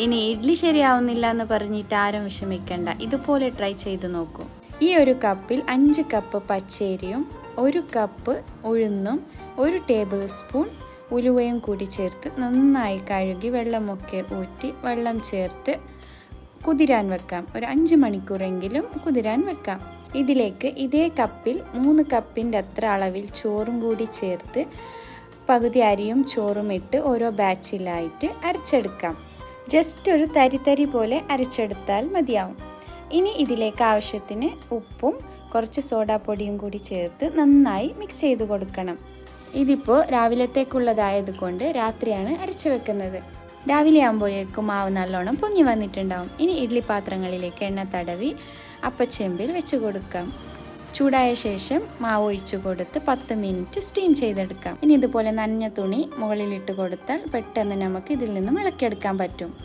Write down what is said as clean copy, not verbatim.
ഇനി ഇഡ്ഡലി ശരിയാവുന്നില്ല എന്ന് പറഞ്ഞിട്ട് ആരും വിഷമിക്കണ്ട, ഇതുപോലെ ട്രൈ ചെയ്ത് നോക്കൂ. ഈ ഒരു കപ്പിൽ 5 കപ്പ് പച്ചരിയും 1 കപ്പ് ഉഴുന്നും 1 ടേബിൾ സ്പൂൺ ഉലുവയും കൂടി ചേർത്ത് നന്നായി കഴുകി വെള്ളമൊക്കെ ഊറ്റി വെള്ളം ചേർത്ത് കുതിരാൻ വെക്കാം. ഒരു 5 മണിക്കൂറെങ്കിലും കുതിരാൻ വെക്കാം. ഇതിലേക്ക് ഇതേ കപ്പിൽ 3 കപ്പിൻ്റെ അത്ര അളവിൽ ചോറും കൂടി ചേർത്ത് പകുതി അരിയും ചോറും ഇട്ട് ഓരോ ബാച്ചിലായിട്ട് അരച്ചെടുക്കാം. ജസ്റ്റ് ഒരു തരി പോലെ അരച്ചെടുത്താൽ മതിയാവും. ഇനി ഇതിലേക്ക് ആവശ്യത്തിന് ഉപ്പും കുറച്ച് സോഡാപ്പൊടിയും കൂടി ചേർത്ത് നന്നായി മിക്സ് ചെയ്ത് കൊടുക്കണം. ഇതിപ്പോൾ രാവിലത്തേക്കുള്ളതായത് കൊണ്ട് രാത്രിയാണ് അരച്ച് വെക്കുന്നത്. രാവിലെ ആകുമ്പോഴേക്കും മാവ് നല്ലോണം പൊങ്ങി വന്നിട്ടുണ്ടാവും. ഇനി ഇഡ്ഡലി പാത്രങ്ങളിലേക്ക് എണ്ണ തടവി അപ്പച്ചെമ്പിൽ വെച്ച് കൊടുക്കാം. ചൂടായ ശേഷം മാവ് ഒഴിച്ചു കൊടുത്ത് 10 മിനിറ്റ് സ്റ്റീം ചെയ്തെടുക്കാം. ഇനി ഇതുപോലെ നനഞ്ഞ തുണി മുകളിലിട്ട് കൊടുത്താൽ പെട്ടെന്ന് നമുക്ക് ഇതിൽ നിന്നും ഇളക്കിയെടുക്കാൻ പറ്റും.